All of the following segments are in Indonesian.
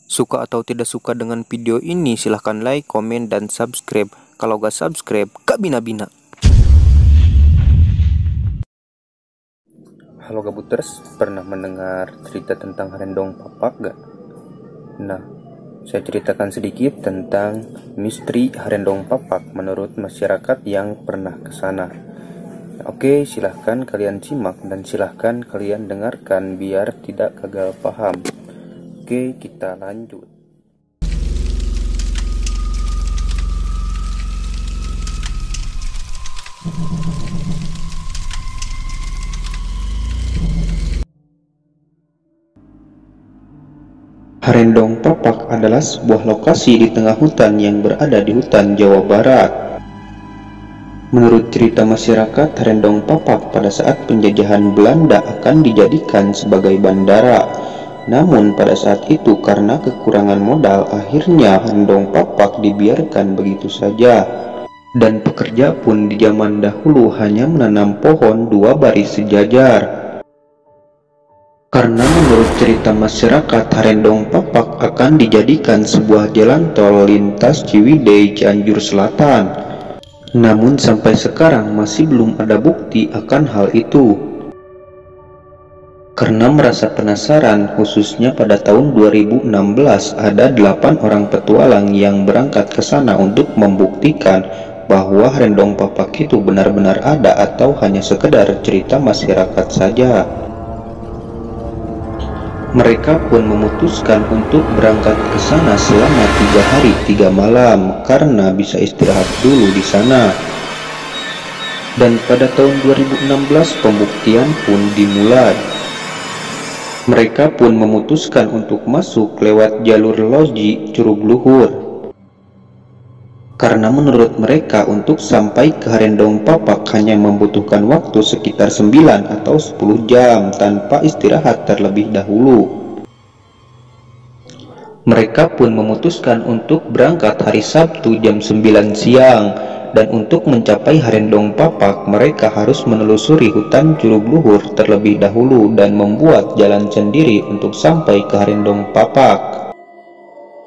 Suka atau tidak suka dengan video ini, silahkan like, komen, dan subscribe. Kalau gak subscribe, gak bina-bina. Halo Gabuters, pernah mendengar cerita tentang Harendong Papak gak? Nah, saya ceritakan sedikit tentang misteri Harendong Papak menurut masyarakat yang pernah ke sana. Oke, silahkan kalian simak dan silahkan kalian dengarkan biar tidak gagal paham. Oke, kita lanjut. Harendong Papak adalah sebuah lokasi di tengah hutan yang berada di hutan Jawa Barat. Menurut cerita masyarakat, Harendong Papak pada saat penjajahan Belanda akan dijadikan sebagai bandara. Namun pada saat itu karena kekurangan modal, akhirnya Harendong Papak dibiarkan begitu saja. Dan pekerja pun di zaman dahulu hanya menanam pohon 2 baris sejajar. Karena menurut cerita masyarakat, Harendong Papak akan dijadikan sebuah jalan tol lintas Ciwidey Cianjur Selatan. Namun sampai sekarang masih belum ada bukti akan hal itu. Karena merasa penasaran, khususnya pada tahun 2016 ada 8 orang petualang yang berangkat ke sana untuk membuktikan bahwa Harendong Papak itu benar-benar ada atau hanya sekedar cerita masyarakat saja. Mereka pun memutuskan untuk berangkat ke sana selama 3 hari 3 malam karena bisa istirahat dulu di sana. Dan pada tahun 2016 pembuktian pun dimulai. Mereka pun memutuskan untuk masuk lewat jalur loji Curug Luhur. Karena menurut mereka untuk sampai ke Harendong Papak hanya membutuhkan waktu sekitar 9 atau 10 jam tanpa istirahat terlebih dahulu. Mereka pun memutuskan untuk berangkat hari Sabtu jam 9 siang. Dan untuk mencapai Harendong Papak, mereka harus menelusuri hutan Curug Luhur terlebih dahulu dan membuat jalan sendiri untuk sampai ke Harendong Papak.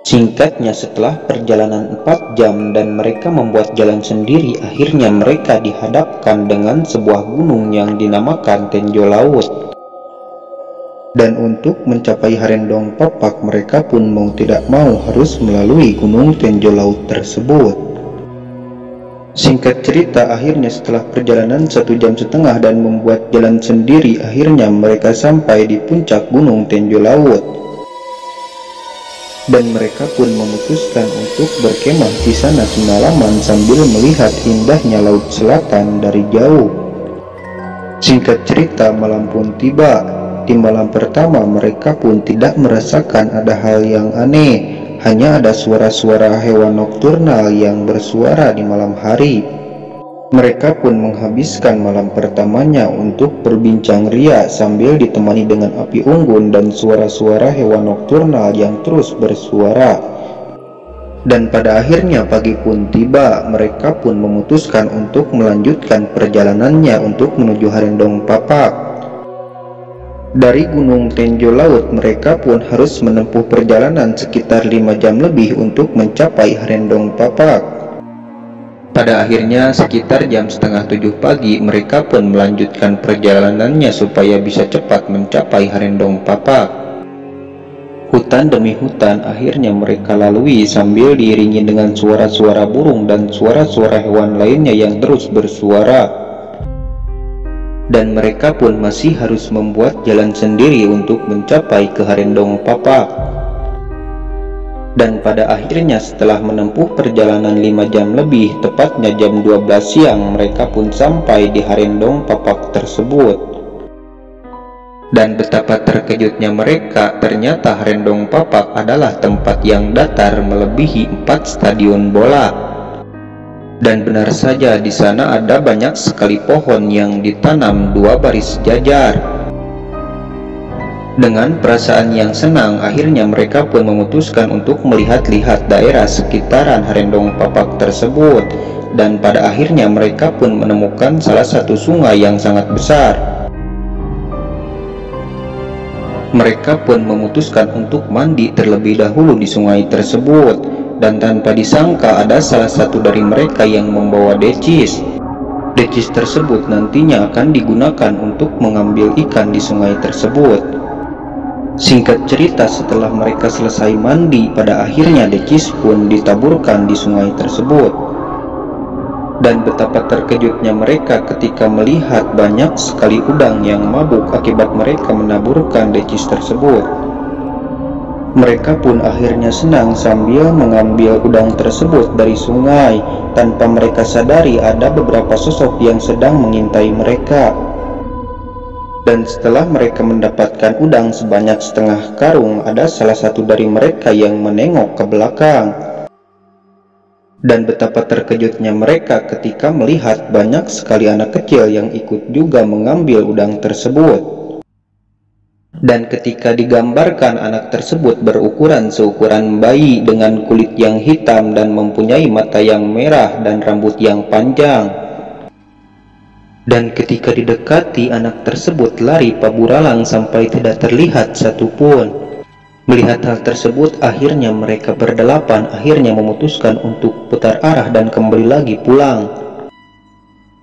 Singkatnya, setelah perjalanan 4 jam dan mereka membuat jalan sendiri, akhirnya mereka dihadapkan dengan sebuah gunung yang dinamakan Tenjo Laut. Dan untuk mencapai Harendong Papak, mereka pun mau tidak mau harus melalui gunung Tenjo Laut tersebut. Singkat cerita, akhirnya setelah perjalanan 1,5 jam dan membuat jalan sendiri, akhirnya mereka sampai di puncak gunung Tenjo Laut. Dan mereka pun memutuskan untuk berkemah di sana semalaman sambil melihat indahnya laut selatan dari jauh. Singkat cerita, malam pun tiba. Di malam pertama mereka pun tidak merasakan ada hal yang aneh. Hanya ada suara-suara hewan nokturnal yang bersuara di malam hari. Mereka pun menghabiskan malam pertamanya untuk berbincang ria sambil ditemani dengan api unggun dan suara-suara hewan nokturnal yang terus bersuara. Dan pada akhirnya pagi pun tiba, mereka pun memutuskan untuk melanjutkan perjalanannya untuk menuju Harendong Papak. Dari gunung Tenjo Laut mereka pun harus menempuh perjalanan sekitar 5 jam lebih untuk mencapai Harendong Papak. Pada akhirnya sekitar jam setengah 7 pagi mereka pun melanjutkan perjalanannya supaya bisa cepat mencapai Harendong Papak. Hutan demi hutan akhirnya mereka lalui sambil diiringi dengan suara-suara burung dan suara-suara hewan lainnya yang terus bersuara. Dan mereka pun masih harus membuat jalan sendiri untuk mencapai ke Harendong Papak. Dan pada akhirnya setelah menempuh perjalanan 5 jam lebih, tepatnya jam 12 siang, mereka pun sampai di Harendong Papak tersebut. Dan betapa terkejutnya mereka, ternyata Harendong Papak adalah tempat yang datar melebihi 4 stadion bola. Dan benar saja di sana ada banyak sekali pohon yang ditanam 2 baris sejajar. Dengan perasaan yang senang, akhirnya mereka pun memutuskan untuk melihat-lihat daerah sekitaran Harendong Papak tersebut. Dan pada akhirnya mereka pun menemukan salah satu sungai yang sangat besar. Mereka pun memutuskan untuk mandi terlebih dahulu di sungai tersebut, dan tanpa disangka ada salah satu dari mereka yang membawa decis. Decis tersebut nantinya akan digunakan untuk mengambil ikan di sungai tersebut. Singkat cerita, setelah mereka selesai mandi, pada akhirnya decis pun ditaburkan di sungai tersebut. Dan betapa terkejutnya mereka ketika melihat banyak sekali udang yang mabuk akibat mereka menaburkan decis tersebut. Mereka pun akhirnya senang sambil mengambil udang tersebut dari sungai, tanpa mereka sadari ada beberapa sosok yang sedang mengintai mereka. Dan setelah mereka mendapatkan udang sebanyak setengah karung, ada salah satu dari mereka yang menengok ke belakang. Dan betapa terkejutnya mereka ketika melihat banyak sekali anak kecil yang ikut juga mengambil udang tersebut. Dan ketika digambarkan, anak tersebut berukuran seukuran bayi dengan kulit yang hitam dan mempunyai mata yang merah dan rambut yang panjang. Dan ketika didekati, anak tersebut lari paburalang sampai tidak terlihat satupun. Melihat hal tersebut, akhirnya mereka berdelapan akhirnya memutuskan untuk putar arah dan kembali lagi pulang.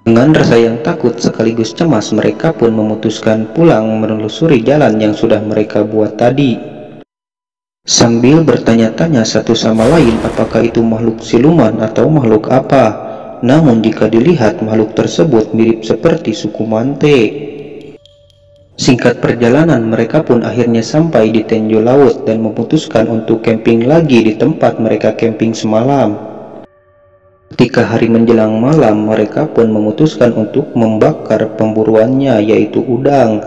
Dengan rasa yang takut sekaligus cemas, mereka pun memutuskan pulang menelusuri jalan yang sudah mereka buat tadi, sambil bertanya-tanya satu sama lain apakah itu makhluk siluman atau makhluk apa. Namun jika dilihat, makhluk tersebut mirip seperti suku Mante. Singkat perjalanan, mereka pun akhirnya sampai di Tenjo Laut dan memutuskan untuk camping lagi di tempat mereka camping semalam. Ketika hari menjelang malam, mereka pun memutuskan untuk membakar pemburuannya, yaitu udang.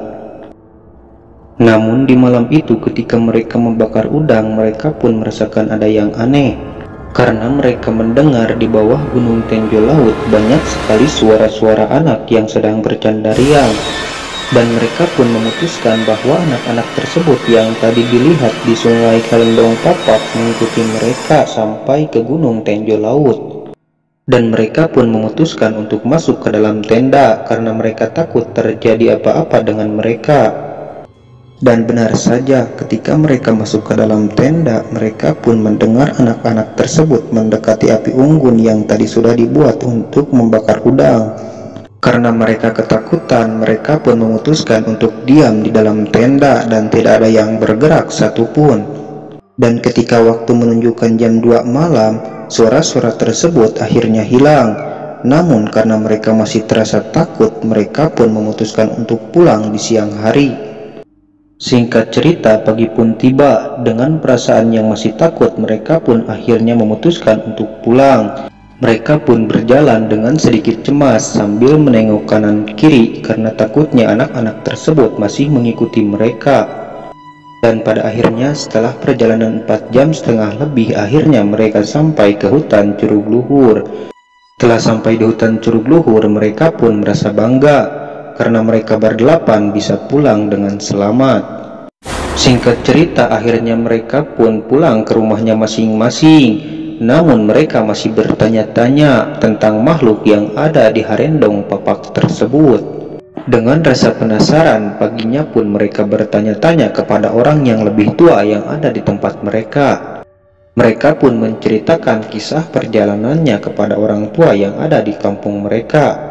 Namun di malam itu ketika mereka membakar udang, mereka pun merasakan ada yang aneh, karena mereka mendengar di bawah gunung Tenjo Laut banyak sekali suara-suara anak yang sedang bercanda riang. Dan mereka pun memutuskan bahwa anak-anak tersebut yang tadi dilihat di sungai Kalendong Papak mengikuti mereka sampai ke gunung Tenjo Laut. Dan mereka pun memutuskan untuk masuk ke dalam tenda karena mereka takut terjadi apa-apa dengan mereka. Dan benar saja, ketika mereka masuk ke dalam tenda, mereka pun mendengar anak-anak tersebut mendekati api unggun yang tadi sudah dibuat untuk membakar udang. Karena mereka ketakutan, mereka pun memutuskan untuk diam di dalam tenda dan tidak ada yang bergerak satupun. Dan ketika waktu menunjukkan jam 2 malam, suara-suara tersebut akhirnya hilang. Namun karena mereka masih terasa takut, mereka pun memutuskan untuk pulang di siang hari. Singkat cerita, pagi pun tiba. Dengan perasaan yang masih takut, mereka pun akhirnya memutuskan untuk pulang. Mereka pun berjalan dengan sedikit cemas sambil menengok kanan kiri karena takutnya anak-anak tersebut masih mengikuti mereka. Dan pada akhirnya setelah perjalanan 4,5 jam lebih, akhirnya mereka sampai ke hutan Curug Luhur. Setelah sampai di hutan Curug Luhur, mereka pun merasa bangga karena mereka berdelapan bisa pulang dengan selamat. Singkat cerita, akhirnya mereka pun pulang ke rumahnya masing-masing. Namun mereka masih bertanya-tanya tentang makhluk yang ada di Harendong Papak tersebut. Dengan rasa penasaran, paginya pun mereka bertanya-tanya kepada orang yang lebih tua yang ada di tempat mereka. Mereka pun menceritakan kisah perjalanannya kepada orang tua yang ada di kampung mereka.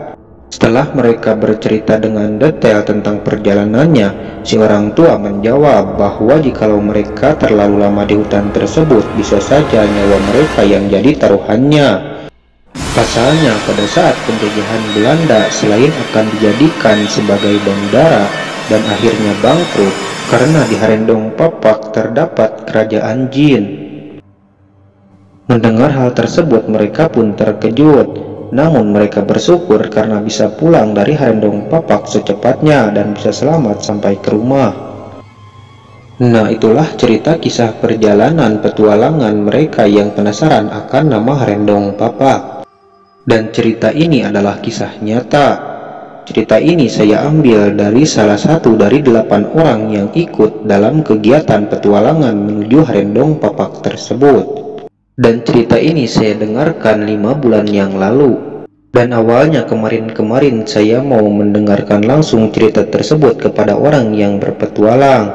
Setelah mereka bercerita dengan detail tentang perjalanannya, si orang tua menjawab bahwa jikalau mereka terlalu lama di hutan tersebut, bisa saja nyawa mereka yang jadi taruhannya. Pasalnya, pada saat penjajahan Belanda, selain akan dijadikan sebagai bandara dan akhirnya bangkrut, karena di Harendong Papak terdapat kerajaan jin. Mendengar hal tersebut, mereka pun terkejut. Namun mereka bersyukur karena bisa pulang dari Harendong Papak secepatnya dan bisa selamat sampai ke rumah. Nah, itulah cerita kisah perjalanan petualangan mereka yang penasaran akan nama Harendong Papak. Dan cerita ini adalah kisah nyata. Cerita ini saya ambil dari salah satu dari 8 orang yang ikut dalam kegiatan petualangan menuju Harendong Papak tersebut. Dan cerita ini saya dengarkan 5 bulan yang lalu. Dan awalnya kemarin saya mau mendengarkan langsung cerita tersebut kepada orang yang berpetualang.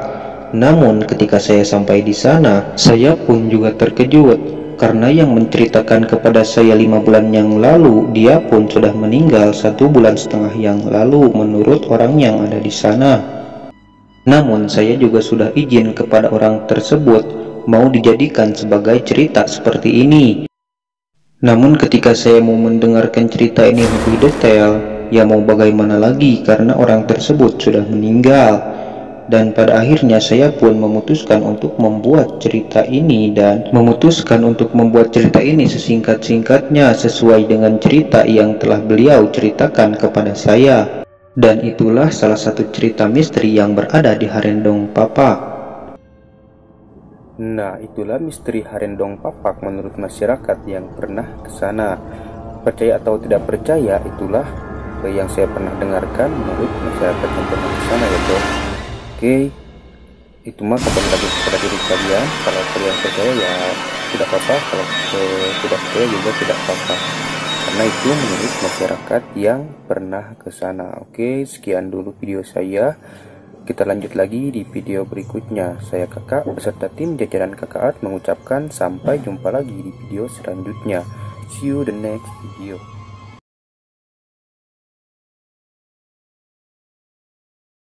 Namun ketika saya sampai di sana, saya pun juga terkejut karena yang menceritakan kepada saya 5 bulan yang lalu, dia pun sudah meninggal 1,5 bulan yang lalu menurut orang yang ada di sana. Namun saya juga sudah izin kepada orang tersebut mau dijadikan sebagai cerita seperti ini. Namun ketika saya mau mendengarkan cerita ini lebih detail, ya mau bagaimana lagi karena orang tersebut sudah meninggal. Dan pada akhirnya saya pun memutuskan untuk membuat cerita ini sesingkat-singkatnya sesuai dengan cerita yang telah beliau ceritakan kepada saya. Dan itulah salah satu cerita misteri yang berada di Harendong Papak. Nah, itulah misteri Harendong Papak menurut masyarakat yang pernah ke sana. Percaya atau tidak percaya, itulah yang saya pernah dengarkan menurut masyarakat yang pernah ke sana ya bro. Oke, itu mah kembali lagi kepada diri kalian. Kalau kalian percaya ya tidak apa-apa, kalau tidak percaya juga tidak apa-apa, karena itu menurut masyarakat yang pernah ke sana. Oke, sekian dulu video saya. Kita lanjut lagi di video berikutnya. Saya Kakak beserta tim jajaran Kakak Art mengucapkan sampai jumpa lagi di video selanjutnya. See you the next video.